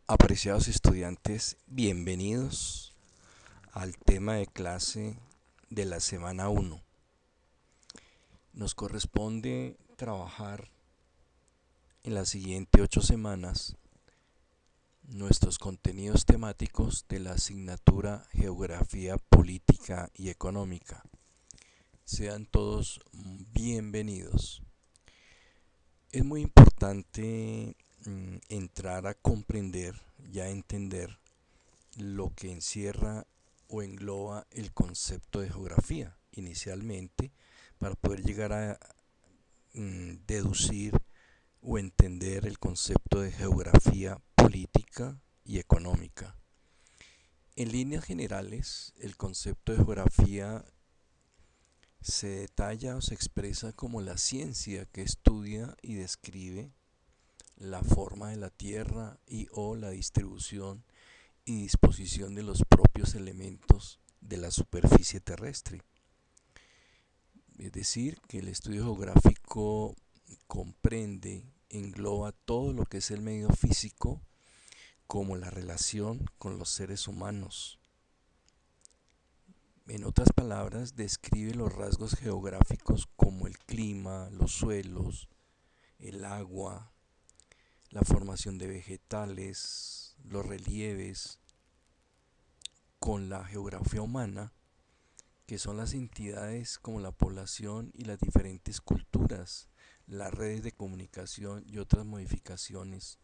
Apreciados estudiantes, bienvenidos al tema de clase de la semana 1. Nos corresponde trabajar en las siguientes 8 semanas nuestros contenidos temáticos de la asignatura Geografía Política y Económica. Sean todos bienvenidos. Es muy importante entrar a comprender y a entender lo que encierra o engloba el concepto de geografía inicialmente para poder llegar a deducir o entender el concepto de geografía política y económica. En líneas generales, el concepto de geografía se detalla o se expresa como la ciencia que estudia y describe la forma de la Tierra y o la distribución y disposición de los propios elementos de la superficie terrestre. Es decir, que el estudio geográfico comprende, engloba todo lo que es el medio físico, como la relación con los seres humanos. En otras palabras, describe los rasgos geográficos como el clima, los suelos, el agua, la formación de vegetales, los relieves, con la geografía humana, que son las entidades como la población y las diferentes culturas, las redes de comunicación y otras modificaciones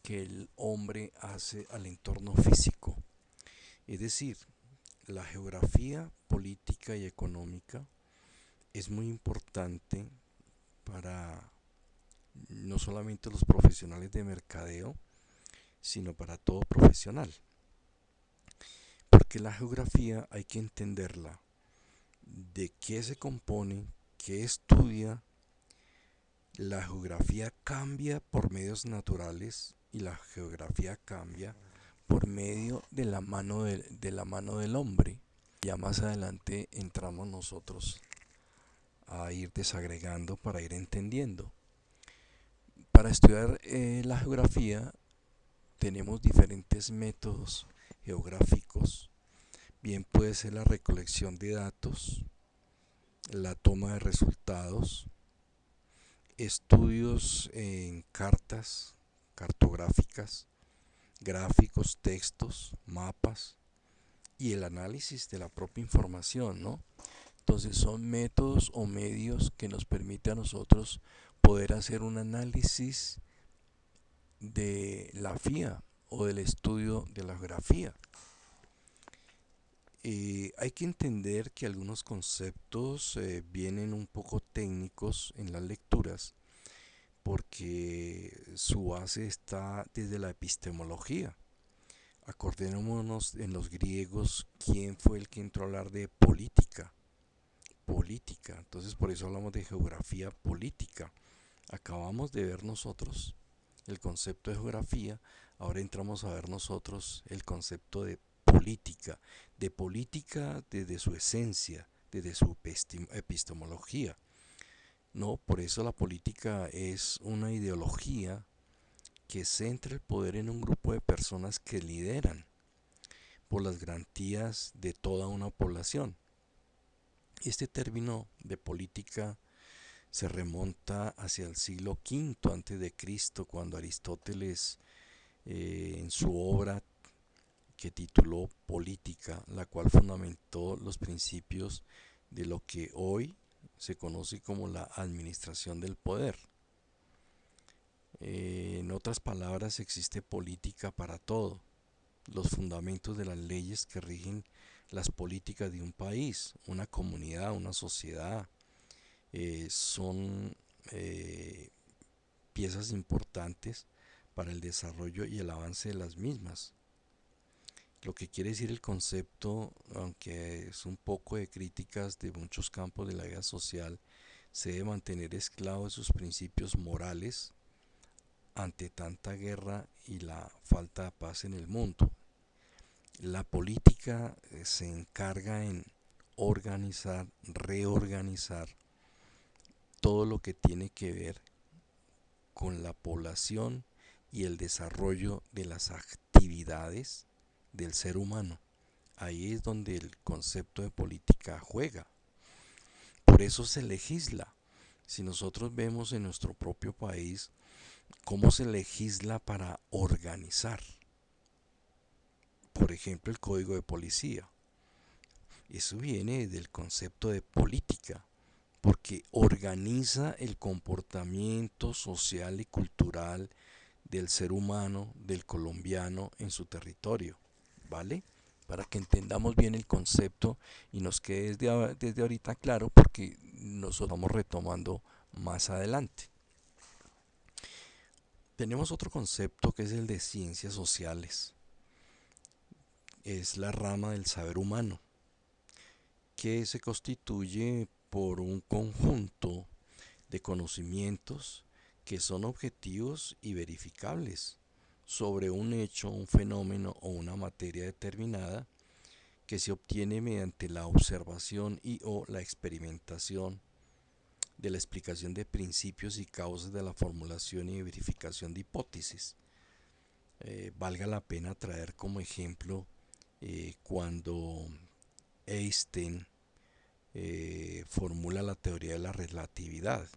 que el hombre hace al entorno físico. Es decir, la geografía política y económica es muy importante para no solamente los profesionales de mercadeo, sino para todo profesional. Porque la geografía hay que entenderla, de qué se compone, qué estudia. La geografía cambia por medios naturales y la geografía cambia por medio de la mano del hombre. Ya más adelante entramos nosotros a ir desagregando para ir entendiendo. Para estudiar la geografía tenemos diferentes métodos geográficos. Bien puede ser la recolección de datos, la toma de resultados, estudios en cartas cartográficas, gráficos, textos, mapas y el análisis de la propia información, ¿no? Entonces son métodos o medios que nos permiten a nosotros poder hacer un análisis de la FIA o del estudio de la geografía. Hay que entender que algunos conceptos vienen un poco técnicos en las lecturas porque su base está desde la epistemología. Acordémonos en los griegos quién fue el que entró a hablar de política. Política, entonces por eso hablamos de geografía política. Acabamos de ver nosotros el concepto de geografía, ahora entramos a ver nosotros el concepto de política desde su esencia, desde su epistemología. No, por eso la política es una ideología que centra el poder en un grupo de personas que lideran por las garantías de toda una población. Este término de política se remonta hacia el siglo V antes de Cristo, cuando Aristóteles en su obra que tituló Política, la cual fundamentó los principios de lo que hoy se conoce como la administración del poder. En otras palabras, existe política para todo. Los fundamentos de las leyes que rigen las políticas de un país, una comunidad, una sociedad, son piezas importantes para el desarrollo y el avance de las mismas. Lo que quiere decir el concepto, aunque es un poco de críticas de muchos campos de la vida social, se debe mantener esclavo de sus principios morales ante tanta guerra y la falta de paz en el mundo. La política se encarga en organizar, reorganizar todo lo que tiene que ver con la población y el desarrollo de las actividades del ser humano. Ahí es donde el concepto de política juega. Por eso se legisla. Si nosotros vemos en nuestro propio país cómo se legisla para organizar, por ejemplo, el Código de Policía. Eso viene del concepto de política, porque organiza el comportamiento social y cultural del ser humano, del colombiano en su territorio, ¿vale? Para que entendamos bien el concepto y nos quede desde ahorita claro, porque nosotros vamos retomando más adelante. Tenemos otro concepto que es el de ciencias sociales. Es la rama del saber humano, que se constituye por un conjunto de conocimientos que son objetivos y verificables sobre un hecho, un fenómeno o una materia determinada, que se obtiene mediante la observación y o la experimentación de la explicación de principios y causas, de la formulación y verificación de hipótesis. Valga la pena traer como ejemplo cuando Einstein formula la teoría de la relatividad.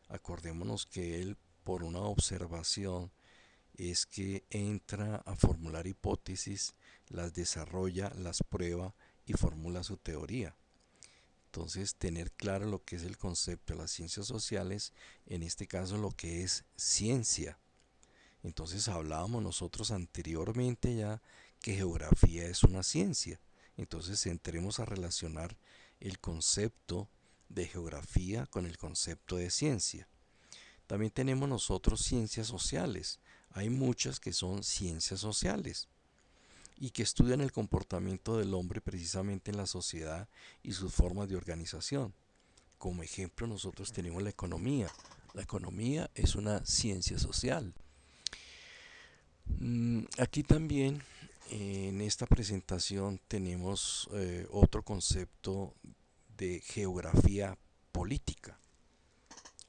Acordémonos que él, por una observación, es que entra a formular hipótesis, las desarrolla, las prueba y formula su teoría. Entonces, tener claro lo que es el concepto de las ciencias sociales, en este caso lo que es ciencia. Entonces hablábamos nosotros anteriormente ya que geografía es una ciencia. Entonces entremos a relacionar el concepto de geografía con el concepto de ciencia. También tenemos nosotros ciencias sociales. Hay muchas que son ciencias sociales y que estudian el comportamiento del hombre precisamente en la sociedad y sus formas de organización. Como ejemplo nosotros tenemos la economía. La economía es una ciencia social. Aquí también en esta presentación tenemos otro concepto de geografía política.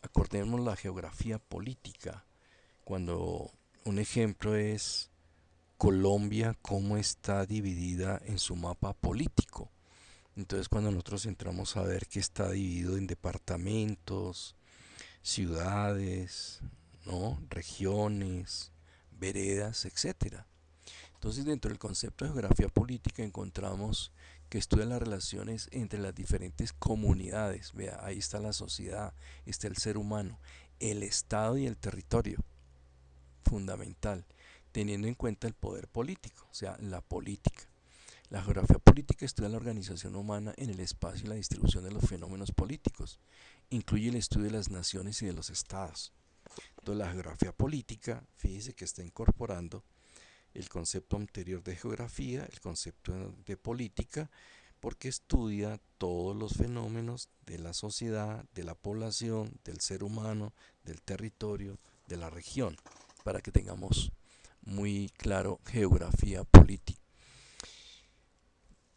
Acordemos la geografía política cuando un ejemplo es Colombia, cómo está dividida en su mapa político. Entonces cuando nosotros entramos a ver que está dividido en departamentos, ciudades, ¿no? Regiones, veredas, etcétera. Entonces dentro del concepto de geografía política encontramos que estudia las relaciones entre las diferentes comunidades. Vea, ahí está la sociedad, está el ser humano, el Estado y el territorio, fundamental, teniendo en cuenta el poder político, o sea, la política. La geografía política estudia la organización humana en el espacio y la distribución de los fenómenos políticos. Incluye el estudio de las naciones y de los estados. Entonces la geografía política, fíjese que está incorporando el concepto anterior de geografía, el concepto de política, porque estudia todos los fenómenos de la sociedad, de la población, del ser humano, del territorio, de la región, para que tengamos muy claro geografía política.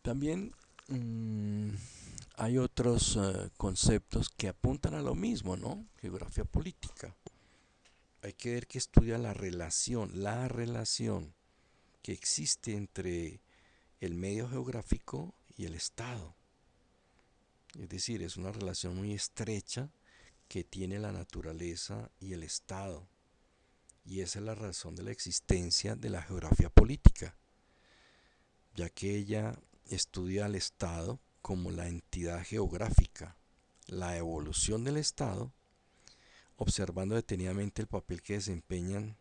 También hay otros conceptos que apuntan a lo mismo, ¿no? Geografía política. Hay que ver que estudia la relación que existe entre el medio geográfico y el Estado. Es decir, es una relación muy estrecha que tiene la naturaleza y el Estado. Y esa es la razón de la existencia de la geografía política, ya que ella estudia al Estado como la entidad geográfica, la evolución del Estado, observando detenidamente el papel que desempeñan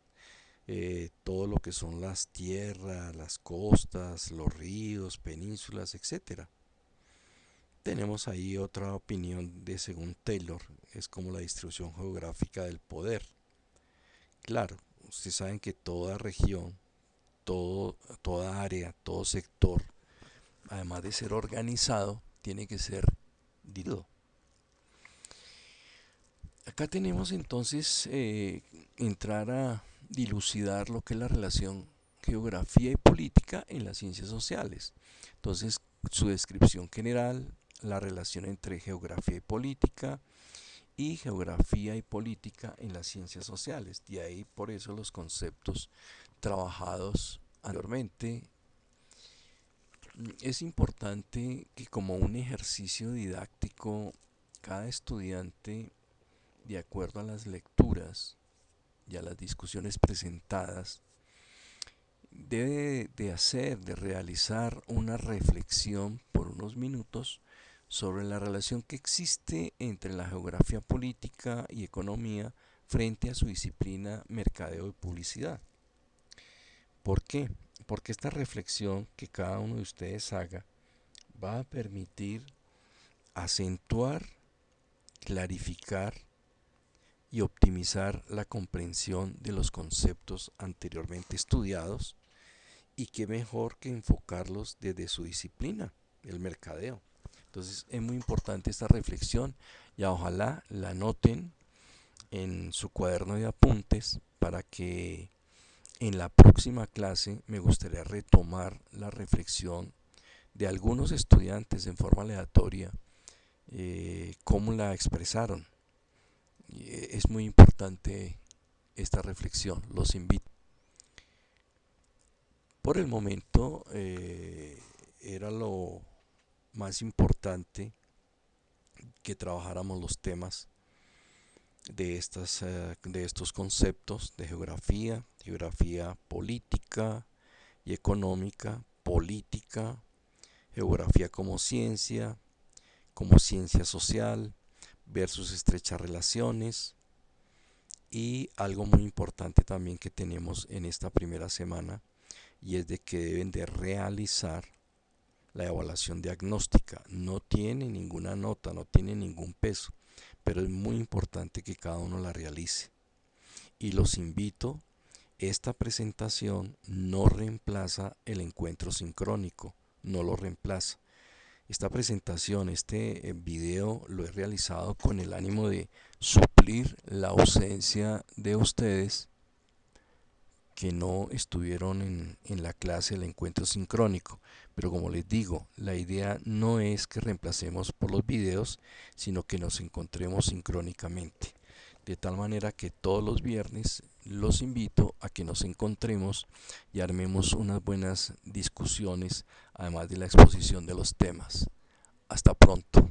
todo lo que son las tierras, las costas, los ríos, penínsulas, etcétera. Tenemos ahí otra opinión de según Taylor, es como la distribución geográfica del poder. Claro, ustedes saben que toda región, toda área, todo sector, además de ser organizado, tiene que ser dirigido. Acá tenemos entonces entrar a dilucidar lo que es la relación geografía y política en las ciencias sociales. Entonces, su descripción general, la relación entre geografía y política y geografía y política en las ciencias sociales. De ahí por eso los conceptos trabajados anteriormente. Es importante que como un ejercicio didáctico cada estudiante, de acuerdo a las lecturas y a las discusiones presentadas, debe de realizar una reflexión por unos minutos sobre la relación que existe entre la geografía política y economía frente a su disciplina mercadeo y publicidad. ¿Por qué? Porque esta reflexión que cada uno de ustedes haga va a permitir acentuar, clarificar y optimizar la comprensión de los conceptos anteriormente estudiados, y qué mejor que enfocarlos desde su disciplina, el mercadeo. Entonces es muy importante esta reflexión, y ojalá la anoten en su cuaderno de apuntes para que en la próxima clase me gustaría retomar la reflexión de algunos estudiantes en forma aleatoria, cómo la expresaron. Es muy importante esta reflexión, los invito. Por el momento era lo más importante que trabajáramos los temas de estos conceptos de geografía política y económica, política, geografía como ciencia social versus estrechas relaciones, y algo muy importante también que tenemos en esta primera semana, y es de que deben de realizar la evaluación diagnóstica. No tiene ninguna nota, no tiene ningún peso, pero es muy importante que cada uno la realice. Y los invito, esta presentación no reemplaza el encuentro sincrónico, no lo reemplaza. Esta presentación, este video lo he realizado con el ánimo de suplir la ausencia de ustedes que no estuvieron en la clase del encuentro sincrónico. Pero como les digo, la idea no es que reemplacemos por los videos, sino que nos encontremos sincrónicamente. De tal manera que todos los viernes los invito a que nos encontremos y armemos unas buenas discusiones, además de la exposición de los temas. Hasta pronto.